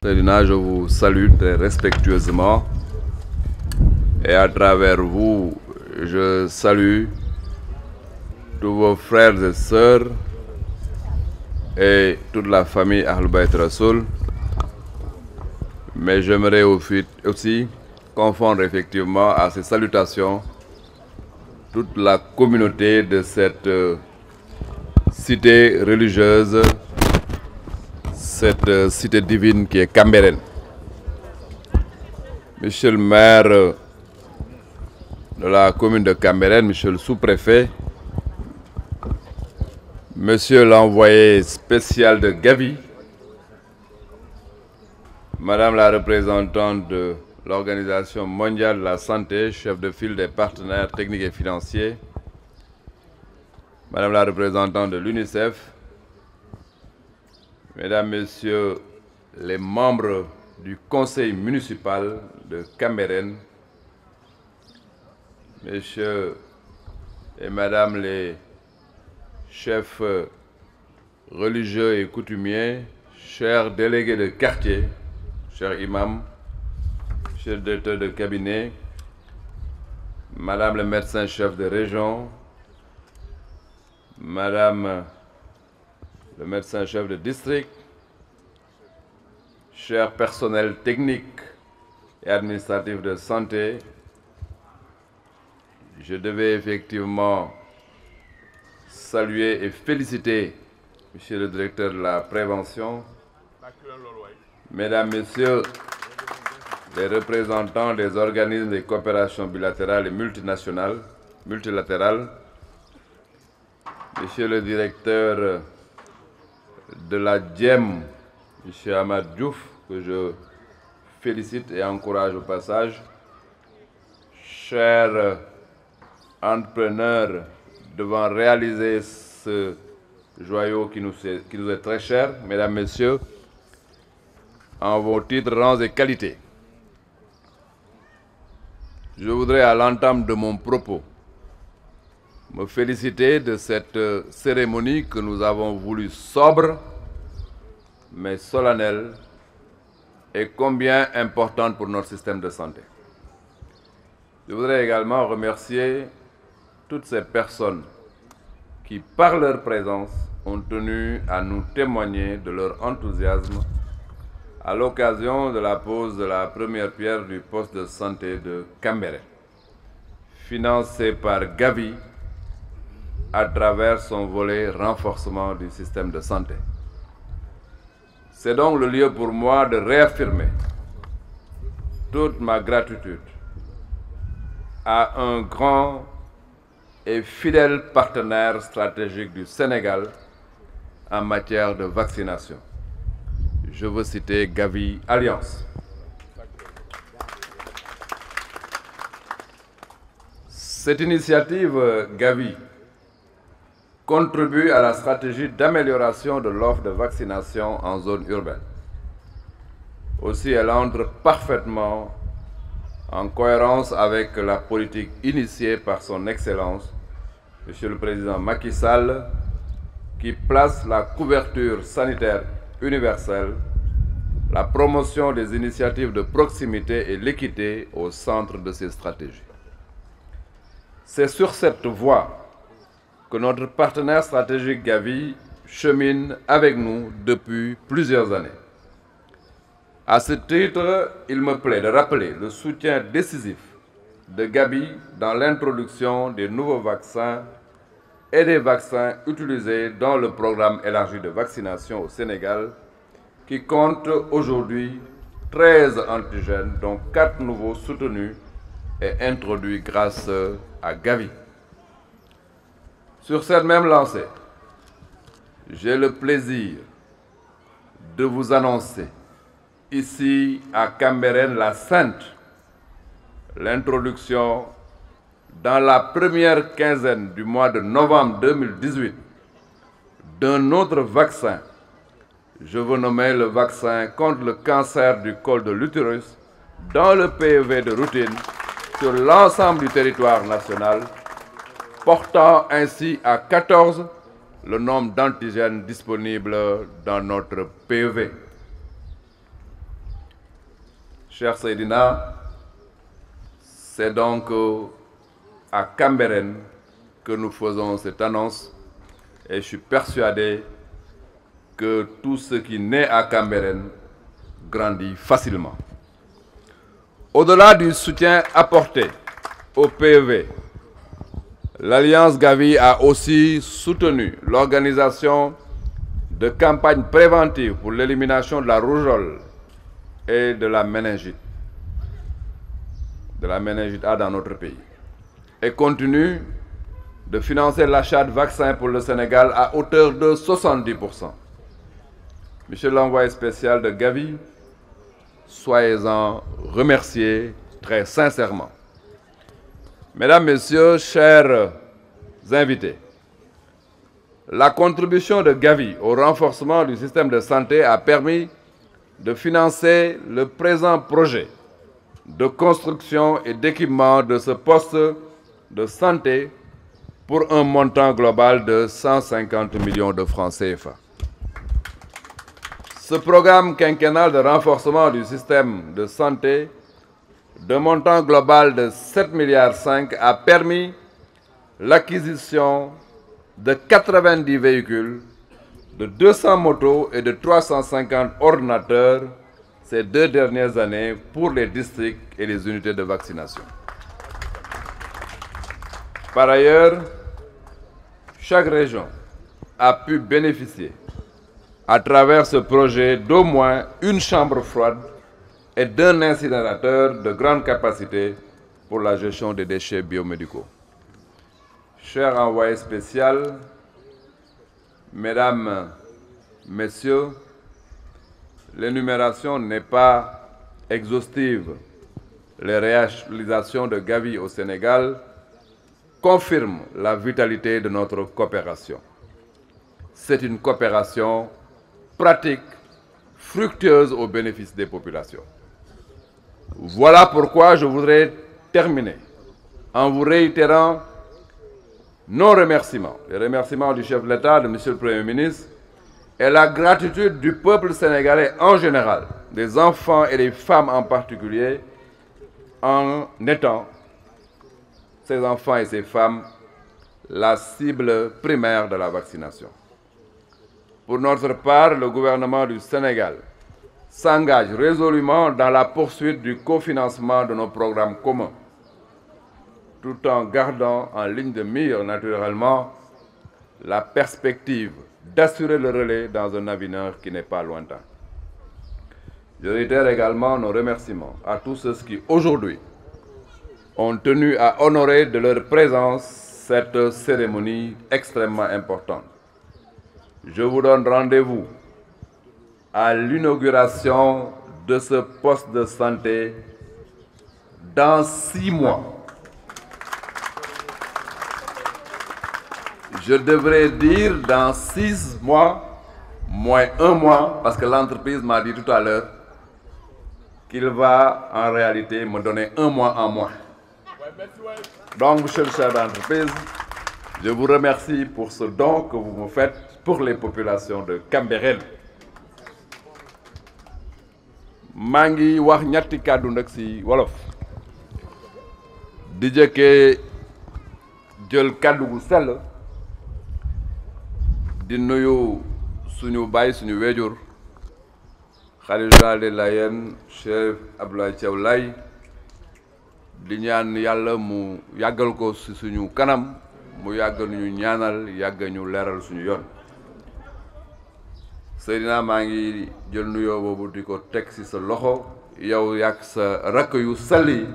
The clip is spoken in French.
Ferdinand, je vous salue très respectueusement et à travers vous, je salue tous vos frères et sœurs et toute la famille Ahlul Bayt Rasoul. Mais j'aimerais aussi confondre effectivement à ces salutations toute la communauté de cette cité religieuse, cette cité divine qui est Cambérène. Monsieur le maire de la commune de Cambérène, monsieur le sous-préfet, monsieur l'envoyé spécial de Gavi, madame la représentante de l'Organisation mondiale de la santé, chef de file des partenaires techniques et financiers, madame la représentante de l'UNICEF, mesdames, messieurs les membres du conseil municipal de Cambérène, messieurs et madame les chefs religieux et coutumiers, chers délégués de quartier, chers imams, chers directeurs de cabinet, madame le médecin-chef de région, madame le médecin-chef de district, chers personnels techniques et administratifs de santé, je devais effectivement saluer et féliciter monsieur le directeur de la prévention, mesdames, messieurs les représentants des organismes de coopération bilatérale et multilatérale, monsieur le directeur de la DIEM, M. Ahmad Diouf, que je félicite et encourage au passage, chers entrepreneurs devant réaliser ce joyau qui nous est très cher, mesdames, messieurs, en vos titres, rangs et qualités. Je voudrais à l'entame de mon propos me féliciter de cette cérémonie que nous avons voulu sobre, mais solennelle et combien importante pour notre système de santé. Je voudrais également remercier toutes ces personnes qui, par leur présence, ont tenu à nous témoigner de leur enthousiasme à l'occasion de la pose de la première pierre du poste de santé de Cambérène, financé par Gavi à travers son volet renforcement du système de santé. C'est donc le lieu pour moi de réaffirmer toute ma gratitude à un grand et fidèle partenaire stratégique du Sénégal en matière de vaccination. Je veux citer Gavi Alliance. Cette initiative Gavi contribue à la stratégie d'amélioration de l'offre de vaccination en zone urbaine. Aussi, elle entre parfaitement en cohérence avec la politique initiée par son Excellence, Monsieur le Président Macky Sall, qui place la couverture sanitaire universelle, la promotion des initiatives de proximité et l'équité au centre de ces stratégies. C'est sur cette voie que notre partenaire stratégique Gavi chemine avec nous depuis plusieurs années. À ce titre, il me plaît de rappeler le soutien décisif de Gavi dans l'introduction des nouveaux vaccins et des vaccins utilisés dans le programme élargi de vaccination au Sénégal, qui compte aujourd'hui 13 antigènes, dont 4 nouveaux soutenus et introduits grâce à Gavi. Sur cette même lancée, j'ai le plaisir de vous annoncer ici à Cambérène la Sainte l'introduction dans la première quinzaine du mois de novembre 2018 d'un autre vaccin. Je veux nommer le vaccin contre le cancer du col de l'utérus dans le PEV de routine sur l'ensemble du territoire national, portant ainsi à 14 le nombre d'antigènes disponibles dans notre PEV. Cher Seydina, c'est donc à Cambérène que nous faisons cette annonce et je suis persuadé que tout ce qui naît à Cambérène grandit facilement. Au-delà du soutien apporté au PEV, l'Alliance Gavi a aussi soutenu l'organisation de campagnes préventives pour l'élimination de la rougeole et de la méningite A dans notre pays, et continue de financer l'achat de vaccins pour le Sénégal à hauteur de 70%. Monsieur l'envoyé spécial de Gavi, soyez-en remerciés très sincèrement. Mesdames, Messieurs, chers invités, la contribution de Gavi au renforcement du système de santé a permis de financer le présent projet de construction et d'équipement de ce poste de santé pour un montant global de 150 millions de francs CFA. Ce programme quinquennal de renforcement du système de santé de montant global de 7,5 milliards a permis l'acquisition de 90 véhicules, de 200 motos et de 350 ordinateurs ces 2 dernières années pour les districts et les unités de vaccination. Par ailleurs, chaque région a pu bénéficier à travers ce projet d'au moins une chambre froide et d'un incinérateur de grande capacité pour la gestion des déchets biomédicaux. Cher envoyé spécial, Mesdames, Messieurs, l'énumération n'est pas exhaustive. Les réalisations de Gavi au Sénégal confirment la vitalité de notre coopération. C'est une coopération pratique, fructueuse au bénéfice des populations. Voilà pourquoi je voudrais terminer en vous réitérant nos remerciements, les remerciements du chef de l'État, de Monsieur le Premier ministre, et la gratitude du peuple sénégalais en général, des enfants et des femmes en particulier, en étant, ces enfants et ces femmes, la cible primaire de la vaccination. Pour notre part, le gouvernement du Sénégal s'engage résolument dans la poursuite du cofinancement de nos programmes communs, tout en gardant en ligne de mire, naturellement, la perspective d'assurer le relais dans un avenir qui n'est pas lointain. Je réitère également nos remerciements à tous ceux qui, aujourd'hui, ont tenu à honorer de leur présence cette cérémonie extrêmement importante. Je vous donne rendez-vous à l'inauguration de ce poste de santé dans 6 mois. Je devrais dire dans 6 mois, moins 1 mois, parce que l'entreprise m'a dit tout à l'heure qu'il va en réalité me donner 1 mois en moins. Donc, monsieur le chef d'entreprise, je vous remercie pour ce don que vous me faites pour les populations de Cambérène. maa ngi wax ñetti kàddu nag ci wolof di jëkkee jël kàddu gu sell di nuyu suñu baay suñu wéjur xalifa général des Layènes Cheikh Abdoulaye Thiaw Laye di ñaan yàlla mu yàggal ko ci suñu kanam mu yàgg ñu ñaanal yàgg ñu leeral suñu yoon. Seydina maa ngi jël nuyoo boobu di ko teg ci sa loxo yow yàgg sa rakk yu sell yi